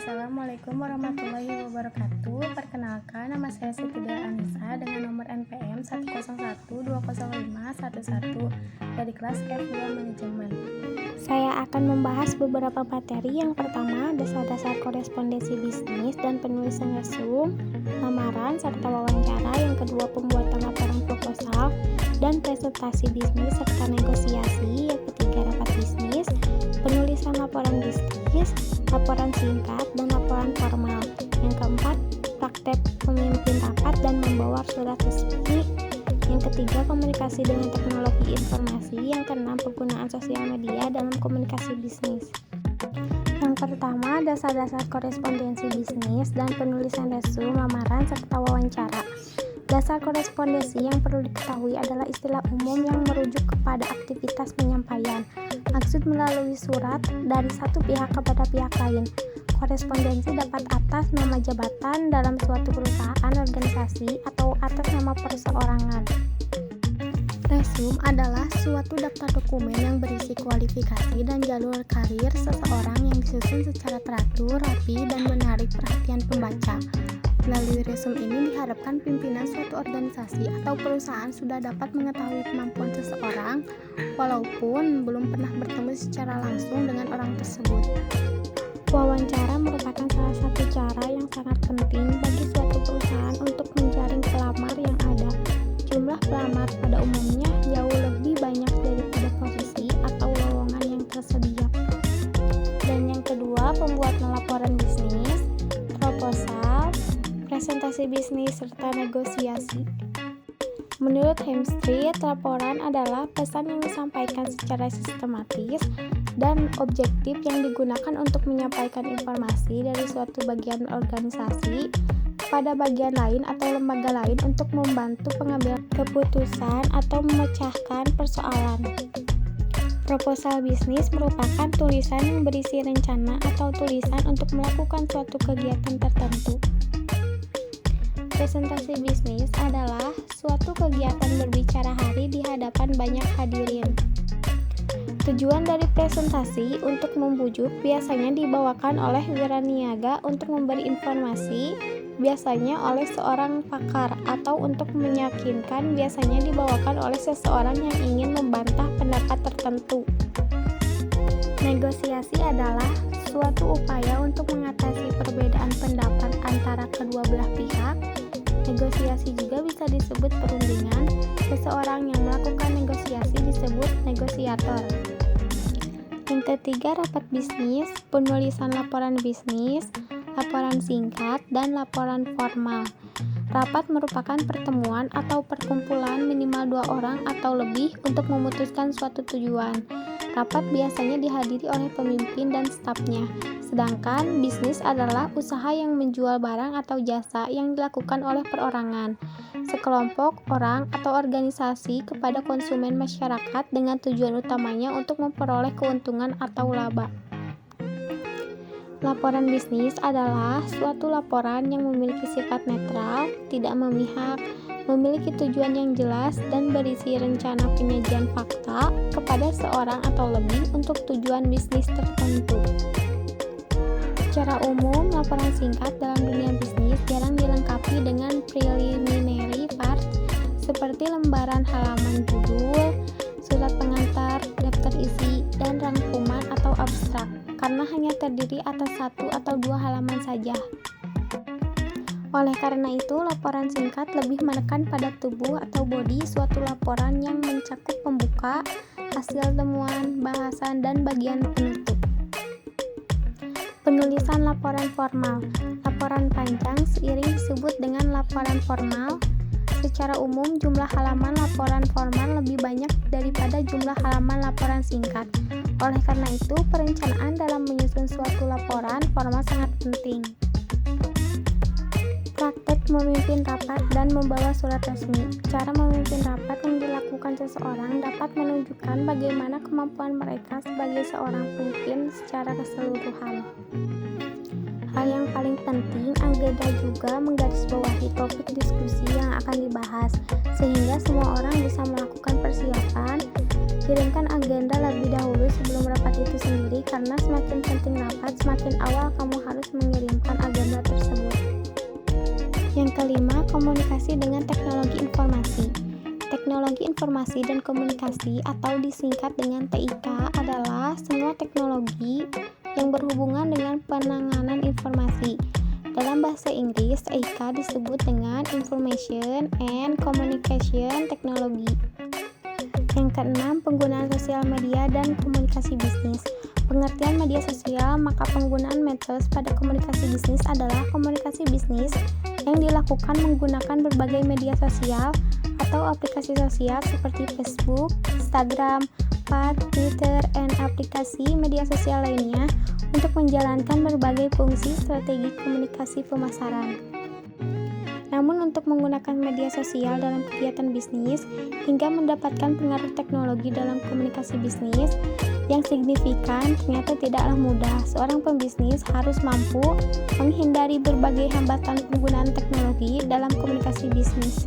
Assalamualaikum warahmatullahi wabarakatuh. Perkenalkan, nama saya Siti Dea Anissa dengan nomor NPM 101205111 dari kelas F2 Manajemen. Saya akan membahas beberapa materi. Yang pertama, dasar-dasar korespondensi bisnis dan penulisan resume, lamaran, serta wawancara. Yang kedua, pembuatan laporan proposal dan presentasi bisnis serta negosiasi. Yang ketiga, rapat bisnis, penulisan laporan bisnis, laporan singkat, dan laporan formal. Yang keempat, praktek memimpin rapat dan membawa surat resmi. Yang ketiga, komunikasi dengan teknologi informasi. Yang keenam, penggunaan sosial media dalam komunikasi bisnis. Yang pertama, dasar-dasar korespondensi bisnis dan penulisan resume, lamaran, serta wawancara. Dasar korespondensi yang perlu diketahui adalah istilah umum yang merujuk kepada aktivitas penyampaian. Maksud melalui surat dari satu pihak kepada pihak lain. Korespondensi dapat atas nama jabatan dalam suatu perusahaan, organisasi, atau atas nama perseorangan. Resume adalah suatu daftar dokumen yang berisi kualifikasi dan jalur karir seseorang yang disusun secara teratur, rapi, dan menarik perhatian pembaca. Melalui resume ini diharapkan pimpinan suatu organisasi atau perusahaan sudah dapat mengetahui kemampuan seseorang walaupun belum pernah bertemu secara langsung dengan orang tersebut. Wawancara merupakan salah satu cara yang sangat penting bagi suatu perusahaan untuk menjaring pelamar yang ada. Jumlah pelamar pada umumnya jauh lebih banyak daripada posisi atau lowongan yang tersedia. Dan yang kedua, pembuatan laporan bisnis, proposal, presentasi bisnis, serta negosiasi. Menurut Hemstreet, laporan adalah pesan yang disampaikan secara sistematis dan objektif yang digunakan untuk menyampaikan informasi dari suatu bagian organisasi kepada bagian lain atau lembaga lain untuk membantu pengambilan keputusan atau memecahkan persoalan. Proposal bisnis merupakan tulisan yang berisi rencana atau tulisan untuk melakukan suatu kegiatan tertentu. Presentasi bisnis adalah suatu kegiatan berbicara hari di hadapan banyak hadirin. Tujuan dari presentasi untuk membujuk biasanya dibawakan oleh wiraniaga untuk memberi informasi, biasanya oleh seorang pakar, atau untuk meyakinkan, biasanya dibawakan oleh seseorang yang ingin membantah pendapat tertentu. Negosiasi adalah suatu upaya untuk mengatasi perbedaan pendapat antara kedua belah pihak. Negosiasi juga bisa disebut perundingan. Seseorang yang melakukan negosiasi disebut negosiator. Yang ketiga, rapat bisnis, penulisan laporan bisnis, laporan singkat, dan laporan formal. Rapat merupakan pertemuan atau perkumpulan minimal 2 orang atau lebih untuk memutuskan suatu tujuan. Rapat biasanya dihadiri oleh pemimpin dan stafnya. Sedangkan bisnis adalah usaha yang menjual barang atau jasa yang dilakukan oleh perorangan, sekelompok orang atau organisasi kepada konsumen masyarakat dengan tujuan utamanya untuk memperoleh keuntungan atau laba. Laporan bisnis adalah suatu laporan yang memiliki sifat netral, tidak memihak, memiliki tujuan yang jelas, dan berisi rencana penyajian fakta kepada seorang atau lebih untuk tujuan bisnis tertentu. Secara umum, laporan singkat dalam dunia bisnis jarang dilengkapi dengan preliminary part seperti lembaran halaman judul, surat pengantar, daftar isi, dan rangkuman atau abstrak, karena hanya terdiri atas 1 atau 2 halaman saja. Oleh karena itu, laporan singkat lebih menekan pada tubuh atau bodi suatu laporan yang mencakup pembuka, hasil temuan, bahasan, dan bagian penutup. Penulisan laporan formal. Laporan panjang seiring disebut dengan laporan formal. Secara umum, jumlah halaman laporan formal lebih banyak daripada jumlah halaman laporan singkat. Oleh karena itu, perencanaan dalam menyusun suatu laporan formal sangat penting. Praktek memimpin rapat dan membawa surat resmi. Cara memimpin rapat yang dilakukan seseorang dapat menunjukkan bagaimana kemampuan mereka sebagai seorang pemimpin secara keseluruhan. Hal yang paling penting, agenda juga menggarisbawahi topik diskusi yang akan dibahas, sehingga semua orang bisa melakukan persiapan. Kirimkan agenda lebih dahulu sebelum rapat itu sendiri, karena semakin penting rapat, semakin awal kamu harus mengirim komunikasi dengan teknologi informasi. Teknologi informasi dan komunikasi atau disingkat dengan TIK adalah semua teknologi yang berhubungan dengan penanganan informasi. Dalam bahasa Inggris, TIK disebut dengan Information and Communication Technology. Yang keenam, penggunaan sosial media dan komunikasi bisnis. Pengertian media sosial, maka penggunaan medsos pada komunikasi bisnis adalah komunikasi bisnis yang dilakukan menggunakan berbagai media sosial atau aplikasi sosial seperti Facebook, Instagram, Twitter, dan aplikasi media sosial lainnya untuk menjalankan berbagai fungsi strategi komunikasi pemasaran. Namun untuk menggunakan media sosial dalam kegiatan bisnis hingga mendapatkan pengaruh teknologi dalam komunikasi bisnis yang signifikan ternyata tidaklah mudah. Seorang pembisnis harus mampu menghindari berbagai hambatan penggunaan teknologi dalam komunikasi bisnis.